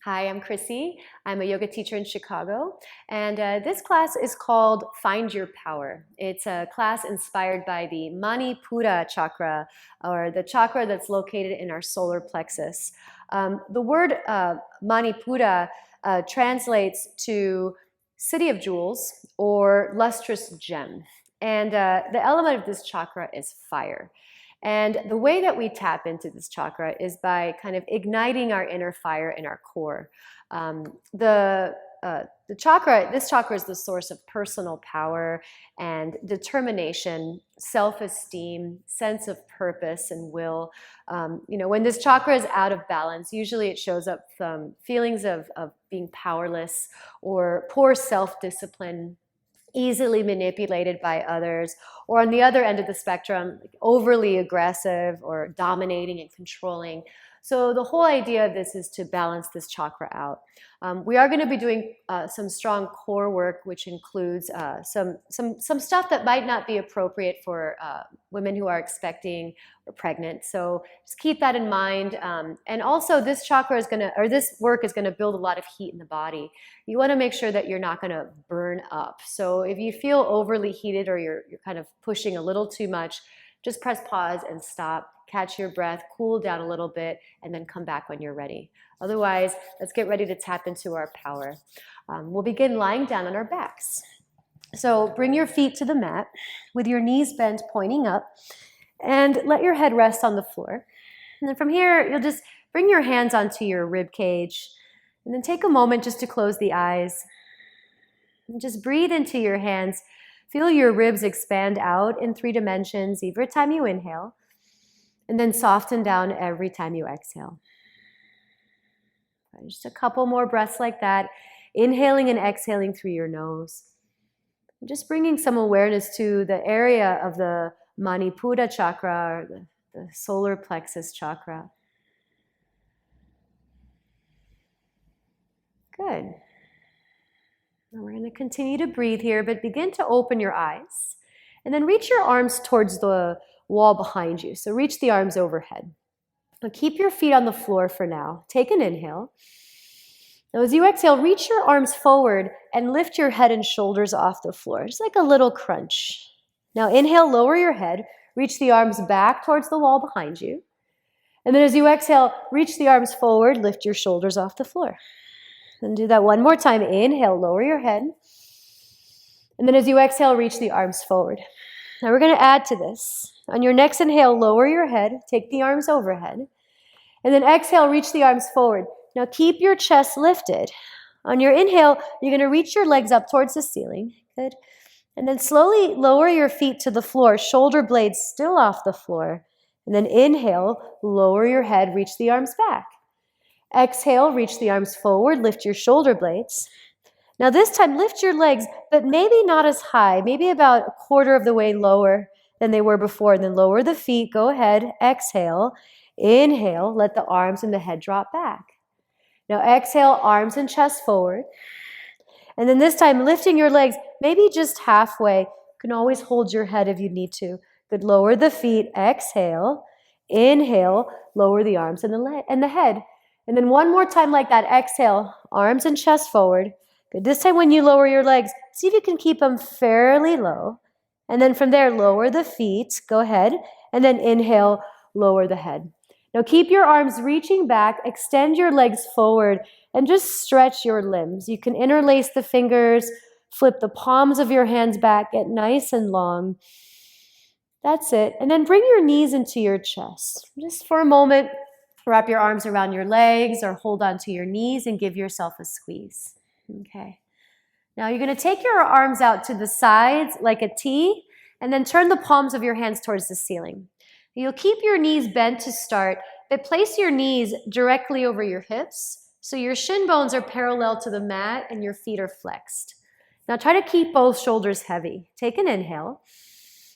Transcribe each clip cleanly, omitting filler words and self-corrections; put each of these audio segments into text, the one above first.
Hi, I'm Chrissy. I'm a yoga teacher in Chicago, and this class is called Find Your Power. It's a class inspired by the Manipura chakra, or the chakra that's located in our solar plexus. The word Manipura translates to city of jewels or lustrous gem, and the element of this chakra is fire. And the way that we tap into this chakra is by kind of igniting our inner fire in our core. The chakra, this chakra is the source of personal power and determination, self-esteem, sense of purpose and will. When this chakra is out of balance, usually it shows up feelings of being powerless or poor self-discipline, easily manipulated by others, or on the other end of the spectrum, overly aggressive or dominating and controlling. So the whole idea of this is to balance this chakra out. We are going to be doing some strong core work, which includes some stuff that might not be appropriate for women who are expecting or pregnant. So just keep that in mind. And also, this chakra is going to, or this work is going to build a lot of heat in the body. You want to make sure that you're not going to burn up. So if you feel overly heated or you're kind of pushing a little too much, just press pause and stop. Catch your breath, cool down a little bit, and then come back when you're ready. Otherwise, let's get ready to tap into our power. We'll begin lying down on our backs. So bring your feet to the mat with your knees bent, pointing up, and let your head rest on the floor. And then from here, you'll just bring your hands onto your rib cage, and then take a moment just to close the eyes. And just breathe into your hands. Feel your ribs expand out in 3 dimensions every time you inhale. And then soften down every time you exhale. Just a couple more breaths like that, inhaling and exhaling through your nose. And just bringing some awareness to the area of the Manipura chakra, or the solar plexus chakra. Good. Now we're going to continue to breathe here, but begin to open your eyes. And then reach your arms towards the wall behind you. So reach the arms overhead. Now keep your feet on the floor for now. Take an inhale. Now as you exhale, reach your arms forward and lift your head and shoulders off the floor, just like a little crunch. Now inhale, lower your head, reach the arms back towards the wall behind you. And then as you exhale, reach the arms forward, lift your shoulders off the floor. And do that one more time. Inhale, lower your head. And then as you exhale, reach the arms forward. Now we're going to add to this. On your next inhale, lower your head, take the arms overhead, and then exhale, reach the arms forward. Now keep your chest lifted. On your inhale, you're going to reach your legs up towards the ceiling. Good. And then slowly lower your feet to the floor, shoulder blades still off the floor. And then inhale, lower your head, reach the arms back. Exhale, reach the arms forward, lift your shoulder blades. Now this time, lift your legs, but maybe not as high, maybe about a quarter of the way lower than they were before. And then lower the feet, go ahead, exhale, inhale, let the arms and the head drop back. Now exhale, arms and chest forward. And then this time, lifting your legs, maybe just halfway. You can always hold your head if you need to. Good, lower the feet, exhale, inhale, lower the arms and the head. And then one more time like that, exhale, arms and chest forward. Good. This time when you lower your legs, see if you can keep them fairly low. And then from there, lower the feet. Go ahead. And then inhale, lower the head. Now keep your arms reaching back. Extend your legs forward and just stretch your limbs. You can interlace the fingers, flip the palms of your hands back, get nice and long. That's it. And then bring your knees into your chest. Just for a moment, wrap your arms around your legs or hold onto your knees and give yourself a squeeze. Okay. Now you're going to take your arms out to the sides like a T and then turn the palms of your hands towards the ceiling. You'll keep your knees bent to start, but place your knees directly over your hips so your shin bones are parallel to the mat and your feet are flexed. Now try to keep both shoulders heavy. Take an inhale.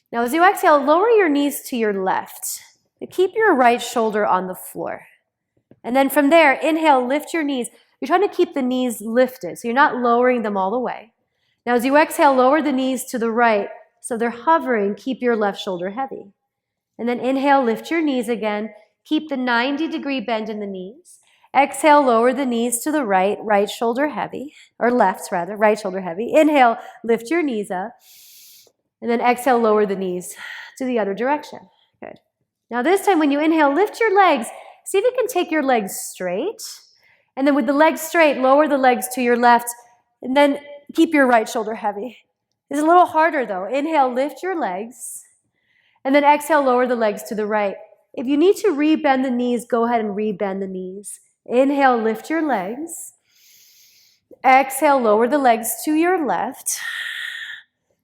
Now as you exhale, lower your knees to your left. Keep your right shoulder on the floor. And then from there, inhale, lift your knees. You're trying to keep the knees lifted, so you're not lowering them all the way. Now, as you exhale, lower the knees to the right, so they're hovering. Keep your left shoulder heavy. And then inhale, lift your knees again. Keep the 90-degree bend in the knees. Exhale, lower the knees to the right, right shoulder heavy, or left rather, right shoulder heavy. Inhale, lift your knees up. And then exhale, lower the knees to the other direction. Good. Now this time when you inhale, lift your legs. See if you can take your legs straight. And then with the legs straight, lower the legs to your left. And then keep your right shoulder heavy. It's a little harder though. Inhale, lift your legs. And then exhale, lower the legs to the right. If you need to rebend the knees, go ahead and rebend the knees. Inhale, lift your legs. Exhale, lower the legs to your left.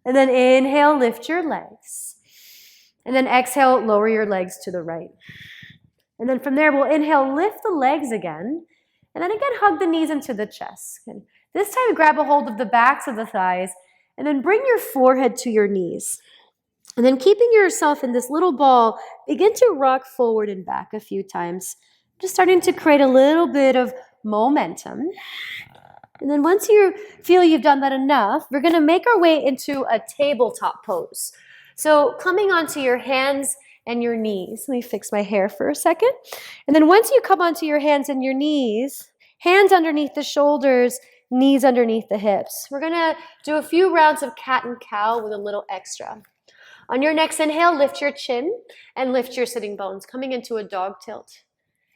And then inhale, lift your legs. And then exhale, lower your legs to the right. And then from there, we'll inhale, lift the legs again. And then again, hug the knees into the chest. And this time, grab a hold of the backs of the thighs. And then bring your forehead to your knees. And then keeping yourself in this little ball, begin to rock forward and back a few times. Just starting to create a little bit of momentum. And then once you feel you've done that enough, we're going to make our way into a tabletop pose. So coming onto your hands and your knees. Let me fix my hair for a second. And then once you come onto your hands and your knees, hands underneath the shoulders, knees underneath the hips. We're going to do a few rounds of cat and cow with a little extra. On your next inhale, lift your chin and lift your sitting bones, coming into a dog tilt.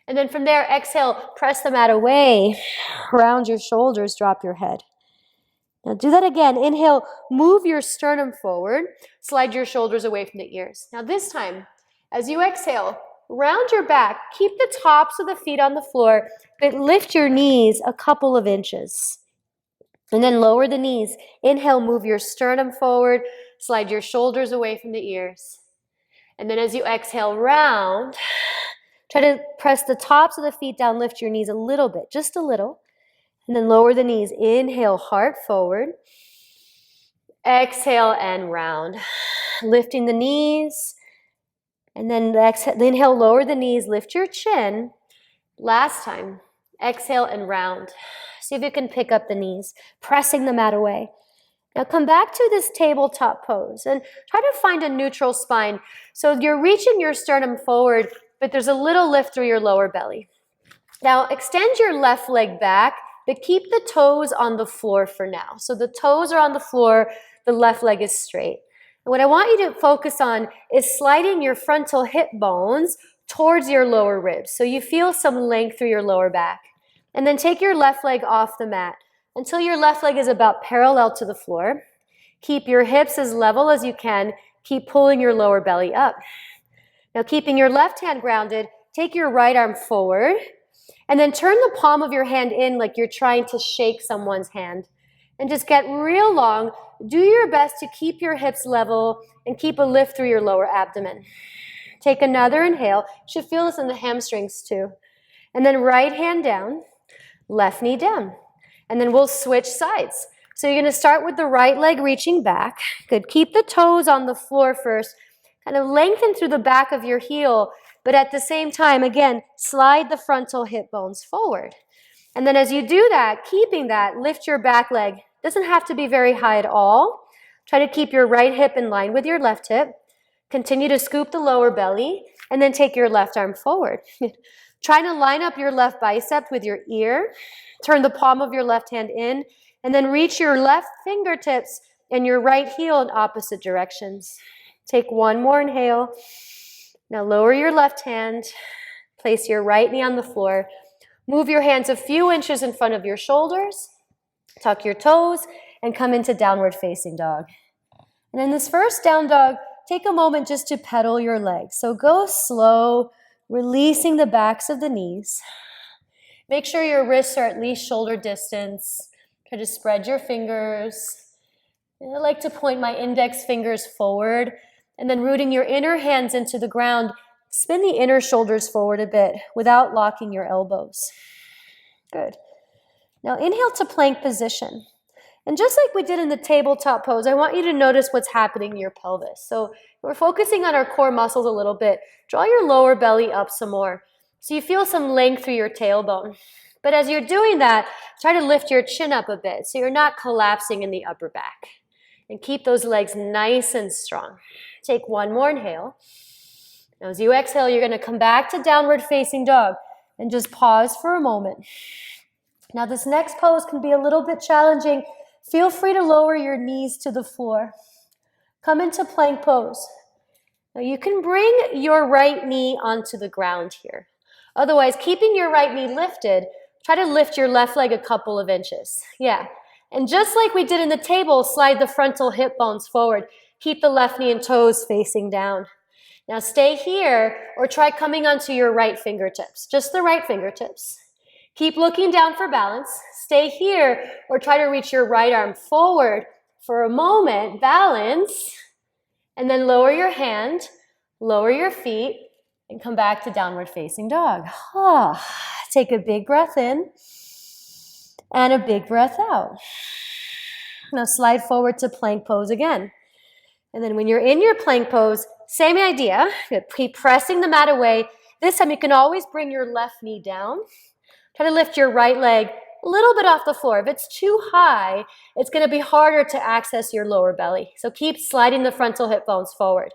And then from there, exhale, press the mat away, round your shoulders, drop your head. Now do that again. Inhale, move your sternum forward, slide your shoulders away from the ears. Now this time, as you exhale, round your back, keep the tops of the feet on the floor, but lift your knees a couple of inches. And then lower the knees. Inhale, move your sternum forward, slide your shoulders away from the ears. And then as you exhale, round, try to press the tops of the feet down, lift your knees a little bit, just a little. And then lower the knees. Inhale, heart forward. Exhale and round. Lifting the knees. And then inhale, lower the knees, lift your chin. Last time, exhale and round. See if you can pick up the knees, pressing the mat away. Now come back to this tabletop pose and try to find a neutral spine. So you're reaching your sternum forward, but there's a little lift through your lower belly. Now extend your left leg back, but keep the toes on the floor for now. So the toes are on the floor, the left leg is straight. And what I want you to focus on is sliding your frontal hip bones towards your lower ribs. So you feel some length through your lower back. And then take your left leg off the mat until your left leg is about parallel to the floor. Keep your hips as level as you can. Keep pulling your lower belly up. Now keeping your left hand grounded, take your right arm forward and then turn the palm of your hand in like you're trying to shake someone's hand. And just get real long. Do your best to keep your hips level and keep a lift through your lower abdomen. Take another inhale. You should feel this in the hamstrings too. And then right hand down, left knee down. And then we'll switch sides. So you're going to start with the right leg reaching back. Good. Keep the toes on the floor first. Kind of lengthen through the back of your heel. But at the same time, again, slide the frontal hip bones forward. And then as you do that, keeping that, lift your back leg. Doesn't have to be very high at all. Try to keep your right hip in line with your left hip. Continue to scoop the lower belly and then take your left arm forward. Try to line up your left bicep with your ear. Turn the palm of your left hand in and then reach your left fingertips and your right heel in opposite directions. Take one more inhale. Now lower your left hand. Place your right knee on the floor. Move your hands a few inches in front of your shoulders. Tuck your toes and come into downward facing dog. And in this first down dog, take a moment just to pedal your legs. So go slow, releasing the backs of the knees. Make sure your wrists are at least shoulder distance. Try to spread your fingers. I like to point my index fingers forward and then rooting your inner hands into the ground. Spin the inner shoulders forward a bit without locking your elbows. Good. Now inhale to plank position. And just like we did in the tabletop pose, I want you to notice what's happening in your pelvis. So we're focusing on our core muscles a little bit. Draw your lower belly up some more so you feel some length through your tailbone. But as you're doing that, try to lift your chin up a bit so you're not collapsing in the upper back. And keep those legs nice and strong. Take one more inhale. Now as you exhale, you're going to come back to downward facing dog. And just pause for a moment. Now this next pose can be a little bit challenging. Feel free to lower your knees to the floor. Come into plank pose. Now you can bring your right knee onto the ground here. Otherwise, keeping your right knee lifted, try to lift your left leg a couple of inches. Yeah. And just like we did in the table, slide the frontal hip bones forward. Keep the left knee and toes facing down. Now stay here or try coming onto your right fingertips, just the right fingertips. Keep looking down for balance. Stay here or try to reach your right arm forward for a moment, balance, and then lower your hand, lower your feet, and come back to downward facing dog. Take a big breath in and a big breath out. Now slide forward to plank pose again. And then when you're in your plank pose, same idea. Keep pressing the mat away. This time you can always bring your left knee down. Try to lift your right leg a little bit off the floor. If it's too high, it's going to be harder to access your lower belly. So keep sliding the frontal hip bones forward.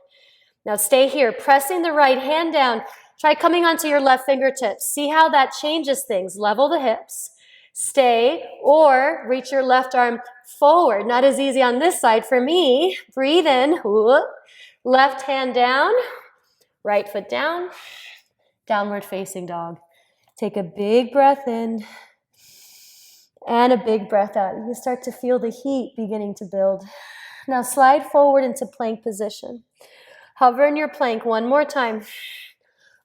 Now stay here, pressing the right hand down. Try coming onto your left fingertips. See how that changes things. Level the hips. Stay or reach your left arm forward. Not as easy on this side for me. Breathe in. Left hand down. Right foot down. Downward facing dog. Take a big breath in and a big breath out. You start to feel the heat beginning to build. Now slide forward into plank position. Hover in your plank one more time.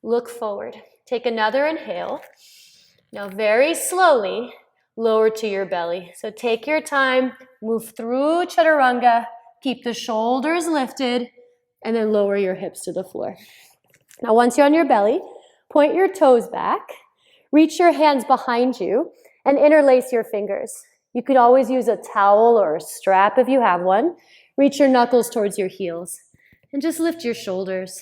Look forward. Take another inhale. Now very slowly lower to your belly. So take your time, move through chaturanga, keep the shoulders lifted, and then lower your hips to the floor. Now once you're on your belly, point your toes back, reach your hands behind you, and interlace your fingers. You could always use a towel or a strap if you have one. Reach your knuckles towards your heels, and just lift your shoulders.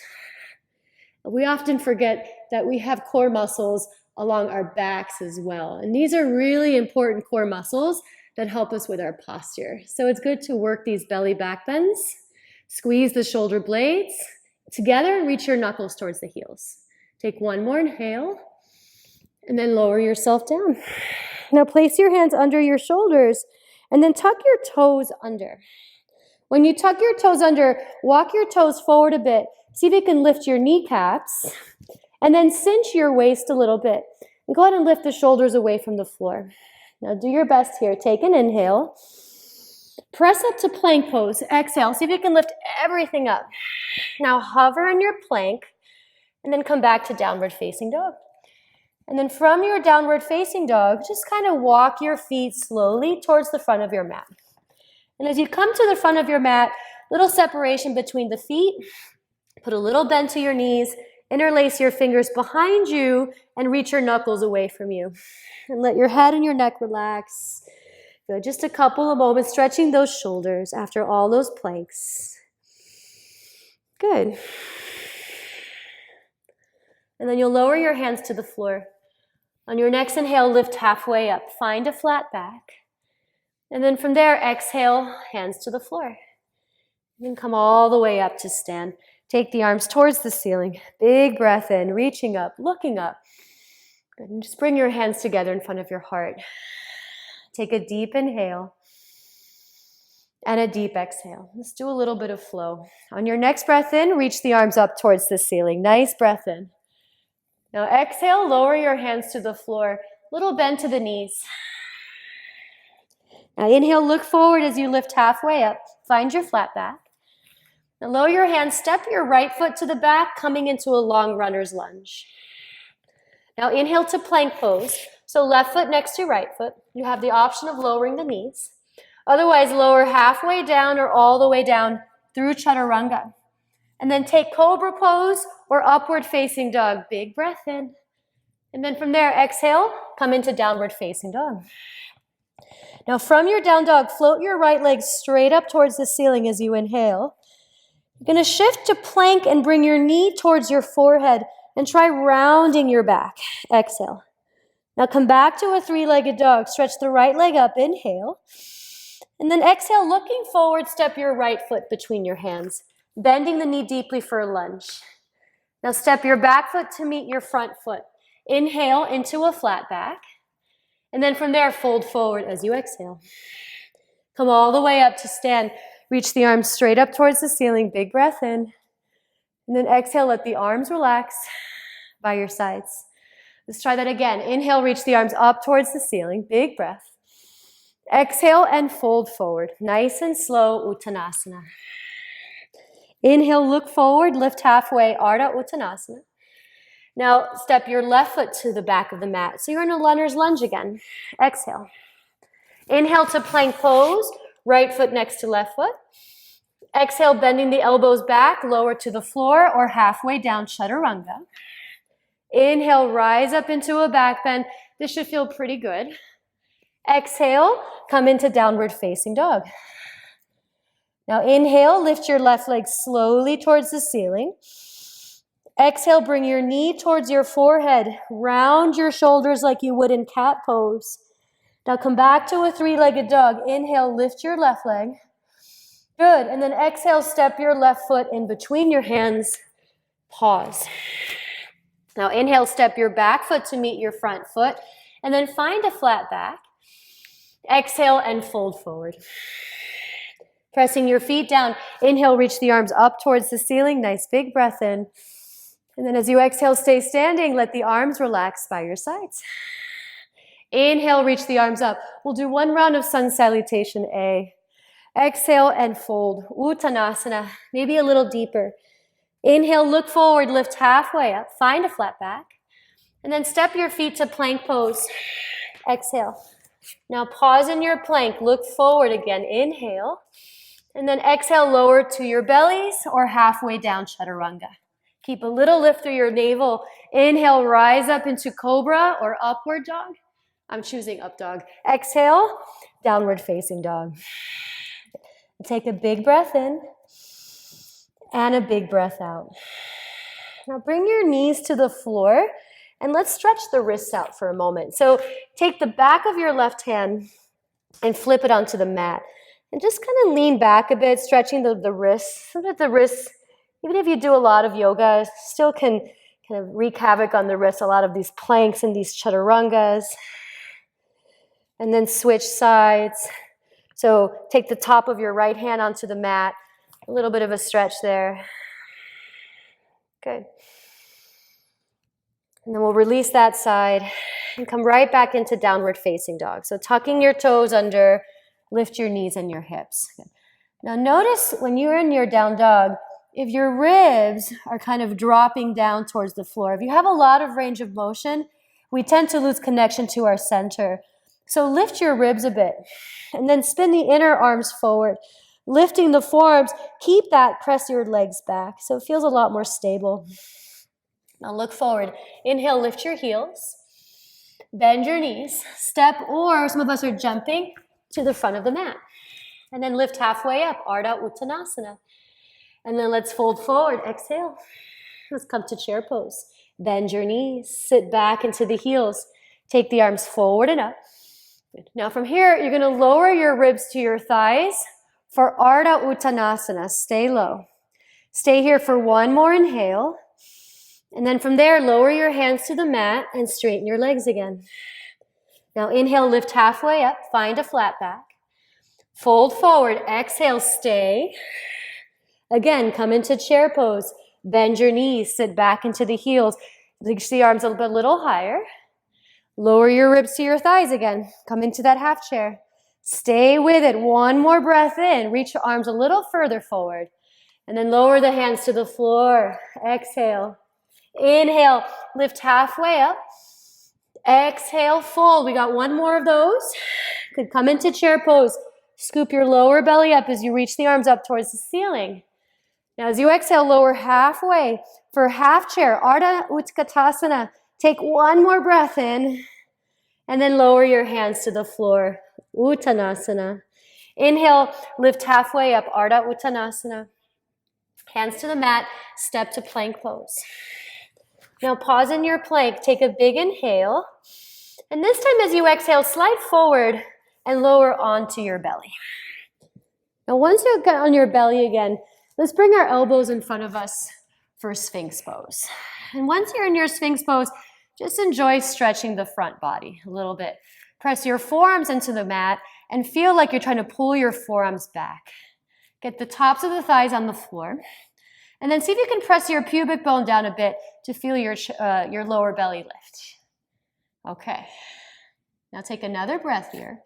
We often forget that we have core muscles along our backs as well. And these are really important core muscles that help us with our posture. So it's good to work these belly back bends. Squeeze the shoulder blades together and reach your knuckles towards the heels. Take one more inhale and then lower yourself down. Now place your hands under your shoulders and then tuck your toes under. When you tuck your toes under, walk your toes forward a bit. See if you can lift your kneecaps and then cinch your waist a little bit. And go ahead and lift the shoulders away from the floor. Now do your best here. Take an inhale. Press up to plank pose. Exhale. See if you can lift everything up. Now hover in your plank and then come back to downward facing dog. And then from your downward facing dog, just kind of walk your feet slowly towards the front of your mat. And as you come to the front of your mat, little separation between the feet. Put a little bend to your knees, interlace your fingers behind you, and reach your knuckles away from you. And let your head and your neck relax. Good, just a couple of moments, stretching those shoulders after all those planks. Good. And then you'll lower your hands to the floor. On your next inhale, lift halfway up. Find a flat back. And then from there, exhale, hands to the floor. And then come all the way up to stand. Take the arms towards the ceiling. Big breath in, reaching up, looking up. Good. And just bring your hands together in front of your heart. Take a deep inhale and a deep exhale. Let's do a little bit of flow. On your next breath in, reach the arms up towards the ceiling. Nice breath in. Now exhale, lower your hands to the floor. Little bend to the knees. Now inhale, look forward as you lift halfway up. Find your flat back. Now lower your hands, step your right foot to the back, coming into a long runner's lunge. Now inhale to plank pose. So left foot next to right foot. You have the option of lowering the knees. Otherwise, lower halfway down or all the way down through chaturanga. And then take cobra pose or upward facing dog. Big breath in. And then from there, exhale, come into downward facing dog. Now from your down dog, float your right leg straight up towards the ceiling as you inhale. You're going to shift to plank and bring your knee towards your forehead and try rounding your back. Exhale. Now come back to a three-legged dog. Stretch the right leg up. Inhale. And then exhale, looking forward, step your right foot between your hands, bending the knee deeply for a lunge. Now step your back foot to meet your front foot. Inhale into a flat back. And then from there, fold forward as you exhale. Come all the way up to stand. Reach the arms straight up towards the ceiling. Big breath in. And then exhale, let the arms relax by your sides. Let's try that again. Inhale, reach the arms up towards the ceiling. Big breath. Exhale and fold forward. Nice and slow, Uttanasana. Inhale, look forward, lift halfway, Ardha Uttanasana. Now step your left foot to the back of the mat. So you're in a runner's lunge again. Exhale. Inhale to plank pose, right foot next to left foot. Exhale, bending the elbows back, lower to the floor or halfway down, Chaturanga. Inhale, rise up into a back bend. This should feel pretty good. Exhale, come into downward facing dog. Now inhale, lift your left leg slowly towards the ceiling. Exhale, bring your knee towards your forehead. Round your shoulders like you would in cat pose. Now come back to a three-legged dog. Inhale, lift your left leg. Good. And then exhale, step your left foot in between your hands. Pause. Now inhale, step your back foot to meet your front foot. And then find a flat back. Exhale and fold forward. Pressing your feet down. Inhale, reach the arms up towards the ceiling. Nice big breath in. And then as you exhale, stay standing. Let the arms relax by your sides. Inhale, reach the arms up. We'll do one round of sun salutation A. Exhale and fold. Uttanasana, maybe a little deeper. Inhale, look forward, lift halfway up. Find a flat back. And then step your feet to plank pose. Exhale. Now pause in your plank. Look forward again. Inhale. And then exhale, lower to your bellies or halfway down, Chaturanga. Keep a little lift through your navel. Inhale, rise up into cobra or upward dog. I'm choosing up dog. Exhale, downward facing dog. Take a big breath in and a big breath out. Now bring your knees to the floor and let's stretch the wrists out for a moment. So take the back of your left hand and flip it onto the mat. And just kind of lean back a bit, stretching the wrists so that the wrists, even if you do a lot of yoga, still can kind of wreak havoc on the wrists, a lot of these planks and these chaturangas. And then switch sides. So take the top of your right hand onto the mat. A little bit of a stretch there. Good. And then we'll release that side and come right back into downward facing dog. So tucking your toes under, lift your knees and your hips. Good. Now notice when you're in your down dog, if your ribs are kind of dropping down towards the floor, if you have a lot of range of motion, we tend to lose connection to our center. So lift your ribs a bit and then spin the inner arms forward. Lifting the forearms, keep that, press your legs back so it feels a lot more stable. Now look forward. Inhale, lift your heels. Bend your knees. Step, or some of us are jumping to the front of the mat. And then lift halfway up, Ardha Uttanasana. And then let's fold forward, exhale. Let's come to chair pose. Bend your knees, sit back into the heels. Take the arms forward and up. Good. Now from here, you're gonna lower your ribs to your thighs for Ardha Uttanasana. Stay low. Stay here for one more inhale. And then from there, lower your hands to the mat and straighten your legs again. Now inhale, lift halfway up, find a flat back. Fold forward, exhale, stay. Again, come into chair pose. Bend your knees, sit back into the heels. Reach the arms a little higher. Lower your ribs to your thighs again. Come into that half chair. Stay with it. One more breath in. Reach your arms a little further forward. And then lower the hands to the floor. Exhale. Inhale. Lift halfway up. Exhale, fold. We got one more of those. Good. Come into chair pose. Scoop your lower belly up as you reach the arms up towards the ceiling. Now as you exhale, lower halfway for half chair. Ardha Utkatasana. Take one more breath in. And then lower your hands to the floor. Uttanasana. Inhale, lift halfway up, Ardha Uttanasana. Hands to the mat, step to plank pose. Now pause in your plank, take a big inhale. And this time as you exhale, slide forward and lower onto your belly. Now once you get on your belly again, let's bring our elbows in front of us for Sphinx pose. And once you're in your Sphinx pose, just enjoy stretching the front body a little bit. Press your forearms into the mat and feel like you're trying to pull your forearms back. Get the tops of the thighs on the floor. And then see if you can press your pubic bone down a bit to feel your lower belly lift. Okay. Now take another breath here.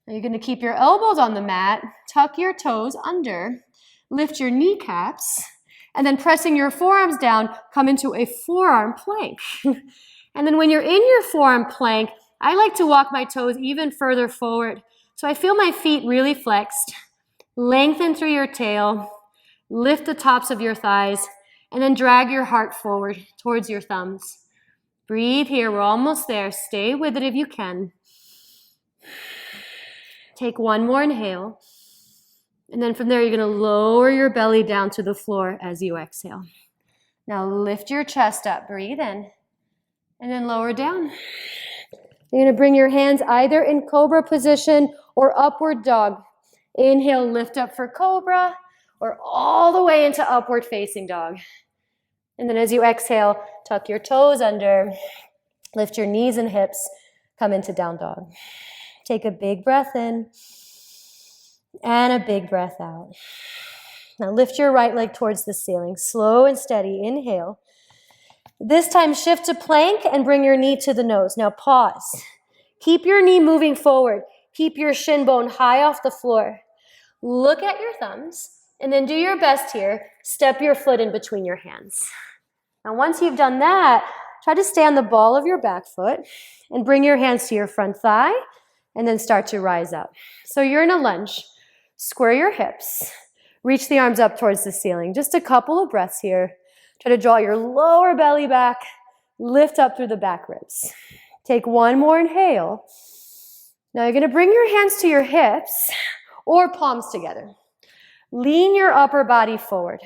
Now you're going to keep your elbows on the mat, tuck your toes under, lift your kneecaps, and then pressing your forearms down, come into a forearm plank. And then when you're in your forearm plank, I like to walk my toes even further forward. So I feel my feet really flexed. Lengthen through your tail, lift the tops of your thighs, and then drag your heart forward towards your thumbs. Breathe here, we're almost there. Stay with it if you can. Take one more inhale. And then from there, you're going to lower your belly down to the floor as you exhale. Now lift your chest up, breathe in, and then lower down. You're going to bring your hands either in cobra position or upward dog. Inhale, lift up for cobra, or all the way into upward facing dog. And then as you exhale, tuck your toes under, lift your knees and hips, come into down dog. Take a big breath in and a big breath out. Now lift your right leg towards the ceiling, slow and steady. Inhale. This time shift to plank and bring your knee to the nose. Now pause. Keep your knee moving forward. Keep your shin bone high off the floor. Look at your thumbs and then do your best here. Step your foot in between your hands. Now once you've done that, try to stay on the ball of your back foot and bring your hands to your front thigh and then start to rise up. So you're in a lunge. Square your hips. Reach the arms up towards the ceiling. Just a couple of breaths here. Try to draw your lower belly back. Lift up through the back ribs. Take one more inhale. Now you're going to bring your hands to your hips or palms together. Lean your upper body forward.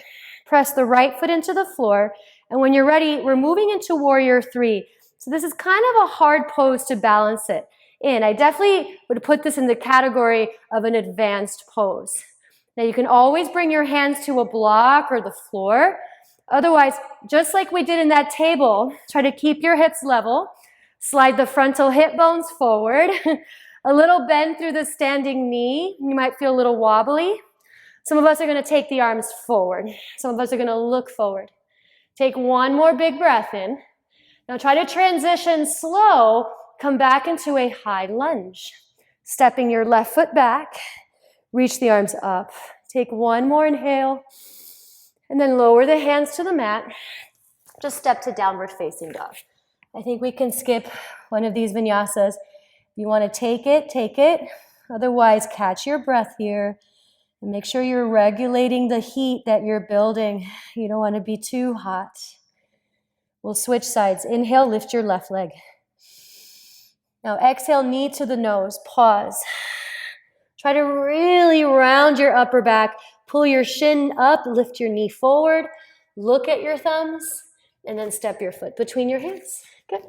Press the right foot into the floor. And when you're ready, we're moving into warrior 3. So this is kind of a hard pose to balance it in. I definitely would put this in the category of an advanced pose. Now you can always bring your hands to a block or the floor. Otherwise, just like we did in that table, try to keep your hips level. Slide the frontal hip bones forward. A little bend through the standing knee. You might feel a little wobbly. Some of us are going to take the arms forward. Some of us are going to look forward. Take one more big breath in. Now try to transition slow. Come back into a high lunge. Stepping your left foot back. Reach the arms up. Take one more inhale. And then lower the hands to the mat. Just step to downward facing dog. I think we can skip one of these vinyasas. If you want to take it, take it. Otherwise, catch your breath here. And make sure you're regulating the heat that you're building. You don't want to be too hot. We'll switch sides. Inhale, lift your left leg. Now exhale, knee to the nose. Pause. Try to really round your upper back. Pull your shin up, lift your knee forward. Look at your thumbs, and then step your foot between your hands. Good.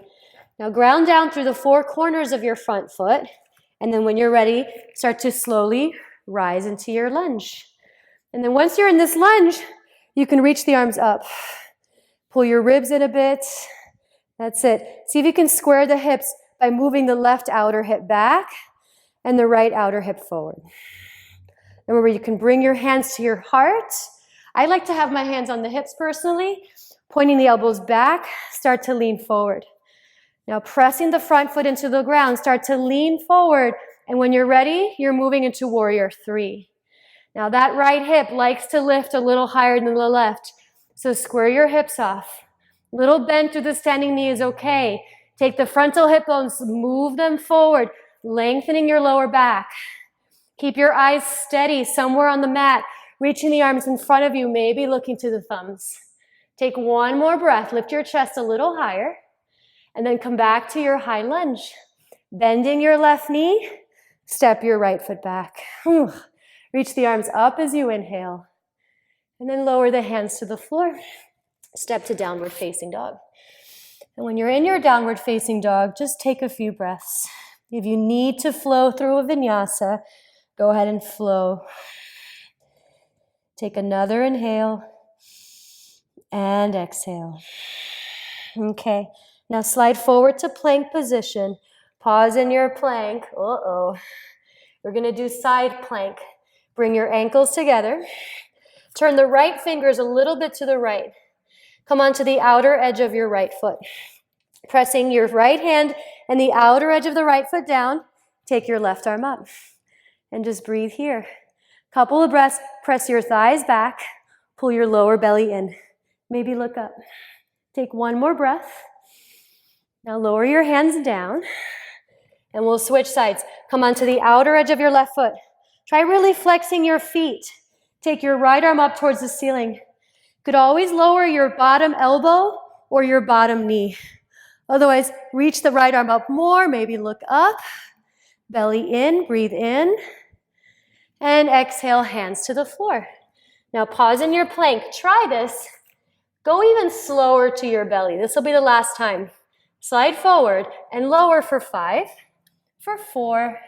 Now ground down through the 4 corners of your front foot. And then when you're ready, start to slowly rise into your lunge. And then once you're in this lunge, you can reach the arms up. Pull your ribs in a bit. That's it. See if you can square the hips by moving the left outer hip back and the right outer hip forward. Remember, you can bring your hands to your heart. I like to have my hands on the hips personally, pointing the elbows back, start to lean forward. Now pressing the front foot into the ground, start to lean forward. And when you're ready, you're moving into warrior 3. Now that right hip likes to lift a little higher than the left. So square your hips off. Little bend through the standing knee is okay. Take the frontal hip bones, move them forward, lengthening your lower back. Keep your eyes steady somewhere on the mat, reaching the arms in front of you, maybe looking to the thumbs. Take one more breath, lift your chest a little higher, and then come back to your high lunge. Bending your left knee, step your right foot back. Reach the arms up as you inhale, and then lower the hands to the floor. Step to downward facing dog. And when you're in your downward facing dog, just take a few breaths. If you need to flow through a vinyasa, go ahead and flow. Take another inhale and exhale. Okay, Now slide forward to plank position. Pause in your plank. Uh-oh. We're going to do side plank. Bring your ankles together. Turn the right fingers a little bit to the right. Come onto the outer edge of your right foot. Pressing your right hand and the outer edge of the right foot down. Take your left arm up. And just breathe here. Couple of breaths. Press your thighs back. Pull your lower belly in. Maybe look up. Take one more breath. Now lower your hands down. And we'll switch sides. Come onto the outer edge of your left foot. Try really flexing your feet. Take your right arm up towards the ceiling. You could always lower your bottom elbow or your bottom knee. Otherwise, reach the right arm up more. Maybe look up. Belly in. Breathe in. And exhale, hands to the floor. Now pause in your plank. Try this. Go even slower to your belly. This will be the last time. Slide forward and lower for 5, for 4,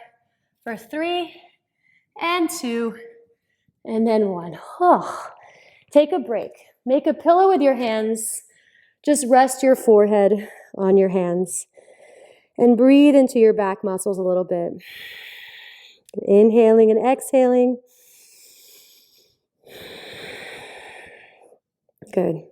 for 3, and 2, and then 1. Oh. Take a break. Make a pillow with your hands. Just rest your forehead on your hands. And breathe into your back muscles a little bit. Inhaling and exhaling. Good.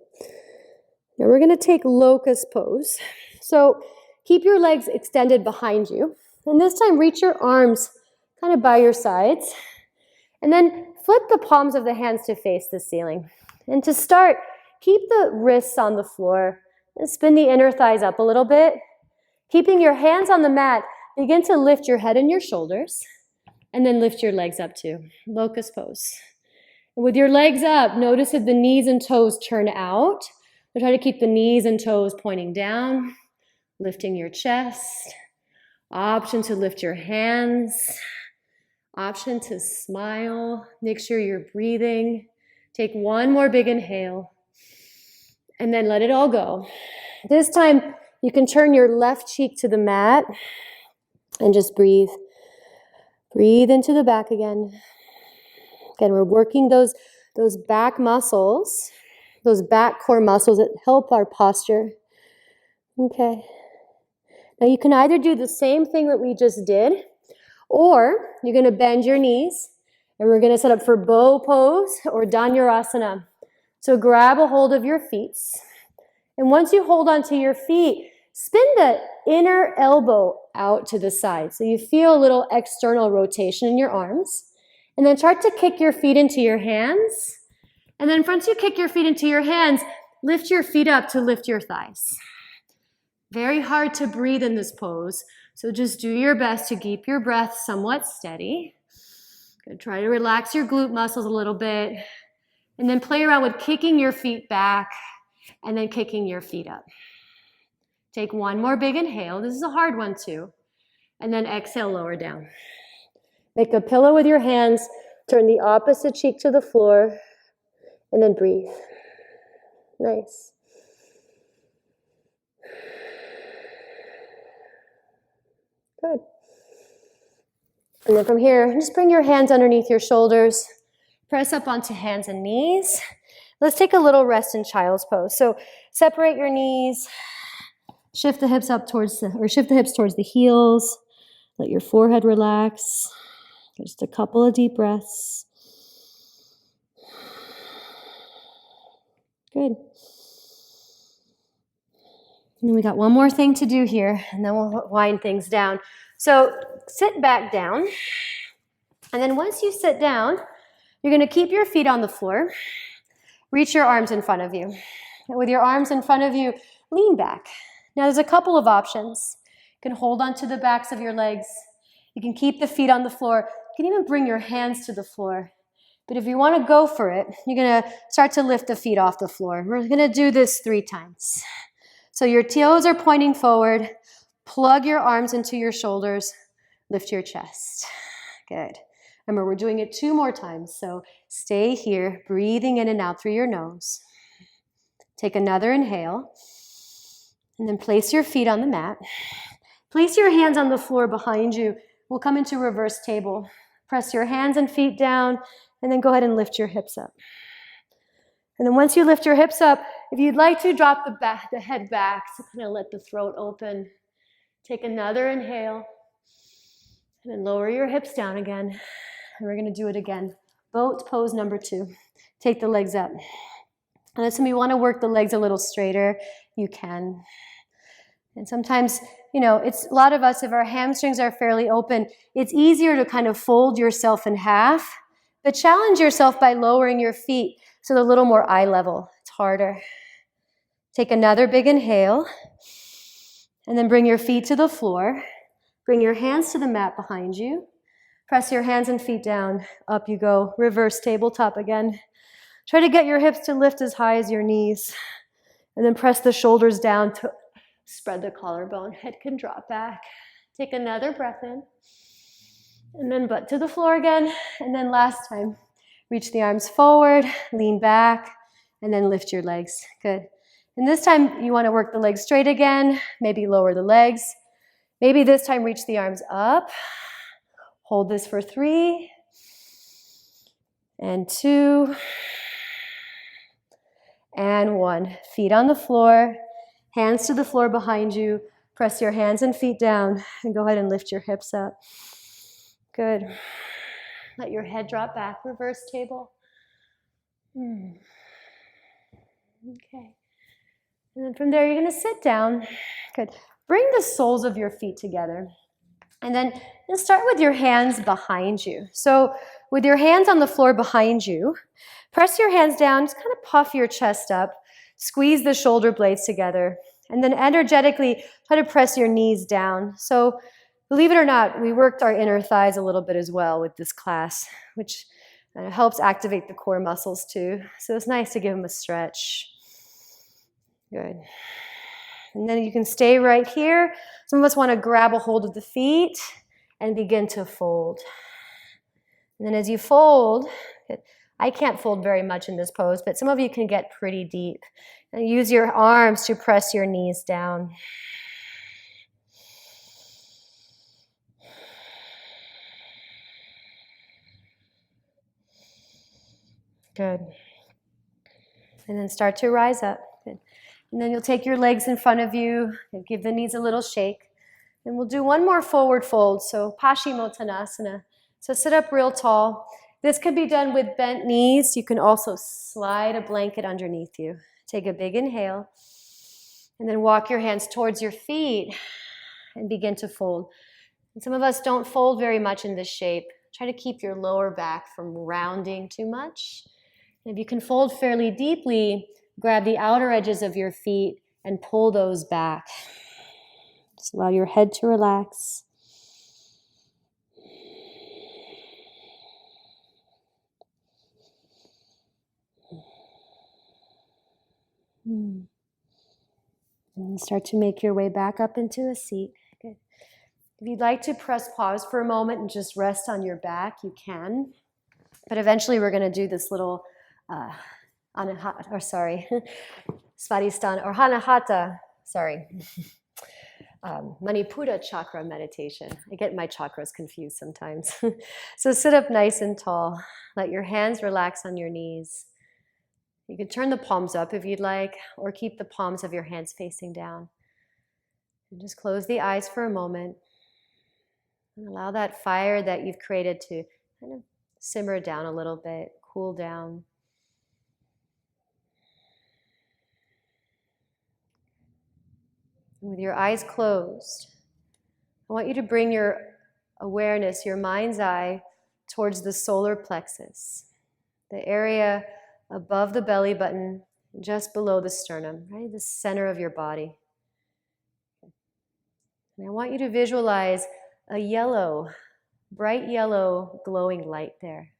Now we're going to take locust pose. So keep your legs extended behind you. And this time reach your arms kind of by your sides. And then flip the palms of the hands to face the ceiling. And to start, keep the wrists on the floor and spin the inner thighs up a little bit. Keeping your hands on the mat, begin to lift your head and your shoulders. And then lift your legs up too. Locust pose. And with your legs up, notice if the knees and toes turn out. So try to keep the knees and toes pointing down. Lifting your chest. Option to lift your hands. Option to smile. Make sure you're breathing. Take one more big inhale. And then let it all go. This time, you can turn your left cheek to the mat. And just breathe. Breathe into the back again. Again, we're working those back muscles, those back core muscles that help our posture. Okay. Now you can either do the same thing that we just did, or you're going to bend your knees, and we're going to set up for bow pose or Dhanurasana. So grab a hold of your feet, and once you hold onto your feet, spin the inner elbow out to the side. So you feel a little external rotation in your arms. And then start to kick your feet into your hands. And then once you kick your feet into your hands, lift your feet up to lift your thighs. Very hard to breathe in this pose. So just do your best to keep your breath somewhat steady. Good. Try to relax your glute muscles a little bit. And then play around with kicking your feet back and then kicking your feet up. Take one more big inhale. This is a hard one too. And then exhale, lower down. Make a pillow with your hands. Turn the opposite cheek to the floor. And then breathe. Nice. Good. And then from here, just bring your hands underneath your shoulders. Press up onto hands and knees. Let's take a little rest in child's pose. So separate your knees. Shift the hips up towards the heels. Let your forehead relax. Just a couple of deep breaths. Good. And we got one more thing to do here, and then we'll wind things down. So sit back down. And then once you sit down, you're going to keep your feet on the floor. Reach your arms in front of you. And with your arms in front of you, lean back. Now there's a couple of options. You can hold onto the backs of your legs. You can keep the feet on the floor. You can even bring your hands to the floor. But if you want to go for it, you're going to start to lift the feet off the floor. We're going to do this 3 times. So your toes are pointing forward. Plug your arms into your shoulders. Lift your chest. Good. Remember, we're doing it 2 more times. So stay here, breathing in and out through your nose. Take another inhale. And then place your feet on the mat. Place your hands on the floor behind you. We'll come into reverse table. Press your hands and feet down, and then go ahead and lift your hips up. And then once you lift your hips up, if you'd like to drop the head back to kind of let the throat open, take another inhale, and then lower your hips down again. And we're going to do it again. Boat pose number 2. Take the legs up. And listen, we want to work the legs a little straighter. You can. And sometimes, it's a lot of us, if our hamstrings are fairly open, it's easier to kind of fold yourself in half, but challenge yourself by lowering your feet so they're a little more eye level. It's harder. Take another big inhale, and then bring your feet to the floor. Bring your hands to the mat behind you. Press your hands and feet down. Up you go. Reverse tabletop again. Try to get your hips to lift as high as your knees. And then press the shoulders down to spread the collarbone. Head can drop back. Take another breath in. And then butt to the floor again. And then last time, reach the arms forward, lean back, and then lift your legs. Good. And this time, you want to work the legs straight again. Maybe lower the legs. Maybe this time, reach the arms up. Hold this for 3 and 2 and 1. Feet on the floor, hands to the floor behind you. Press your hands and feet down and go ahead and lift your hips up. Good. Let your head drop back, reverse table. Okay. And then from there, you're going to sit down. Good. Bring the soles of your feet together. And then start with your hands behind you. So with your hands on the floor behind you, press your hands down, just kind of puff your chest up, squeeze the shoulder blades together, and then energetically try to press your knees down. So believe it or not, we worked our inner thighs a little bit as well with this class, which helps activate the core muscles too. So it's nice to give them a stretch. Good. And then you can stay right here. Some of us want to grab a hold of the feet and begin to fold. And then as you fold, I can't fold very much in this pose, but some of you can get pretty deep. And use your arms to press your knees down. Good. And then start to rise up. Good. And then you'll take your legs in front of you and give the knees a little shake. And we'll do one more forward fold, so Paschimottanasana. So sit up real tall. This can be done with bent knees. You can also slide a blanket underneath you. Take a big inhale, and then walk your hands towards your feet and begin to fold. And some of us don't fold very much in this shape. Try to keep your lower back from rounding too much. And if you can fold fairly deeply, grab the outer edges of your feet and pull those back. Just allow your head to relax. And start to make your way back up into a seat. Good. If you'd like to press pause for a moment and just rest on your back, you can. But eventually we're going to do this little Svadhisthana or Anahata, Manipura chakra meditation. I get my chakras confused sometimes. So sit up nice and tall. Let your hands relax on your knees. You can turn the palms up if you'd like, or keep the palms of your hands facing down. And just close the eyes for a moment. And allow that fire that you've created to kind of simmer down a little bit, cool down. With your eyes closed, I want you to bring your awareness, your mind's eye, towards the solar plexus, the area above the belly button, just below the sternum, right? The center of your body. And I want you to visualize a yellow, bright yellow glowing light there.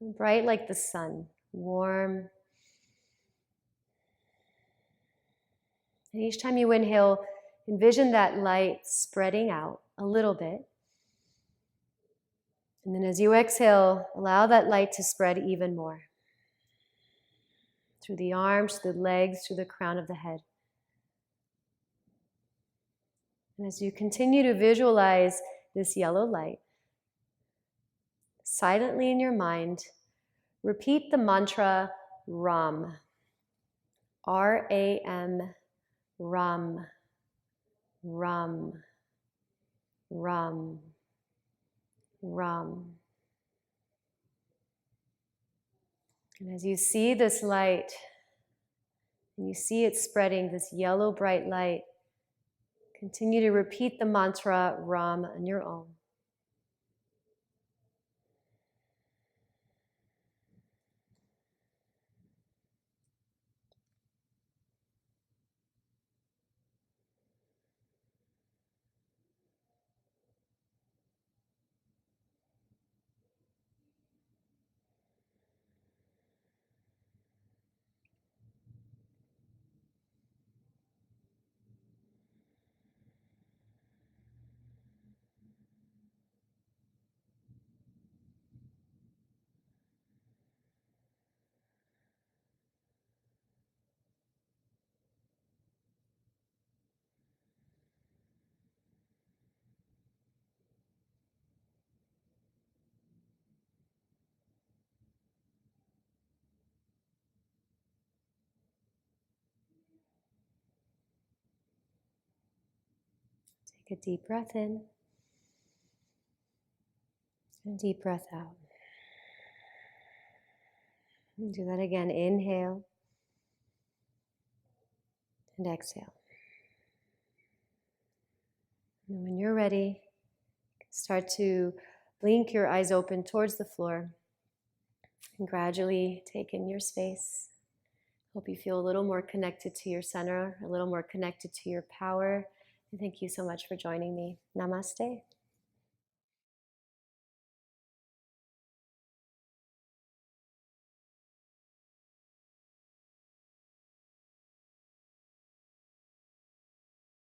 Bright like the sun, warm. And each time you inhale, envision that light spreading out a little bit. And then as you exhale, allow that light to spread even more. Through the arms, through the legs, through the crown of the head. And as you continue to visualize this yellow light, silently in your mind, repeat the mantra, Ram. R-A-M, Ram. Ram. Ram. Ram. And as you see this light, and you see it spreading, this yellow bright light, continue to repeat the mantra Ram on your own. Take a deep breath in and deep breath out. And do that again. Inhale and exhale. And when you're ready, start to blink your eyes open towards the floor and gradually take in your space. Hope you feel a little more connected to your center, a little more connected to your power. And thank you so much for joining me. Namaste.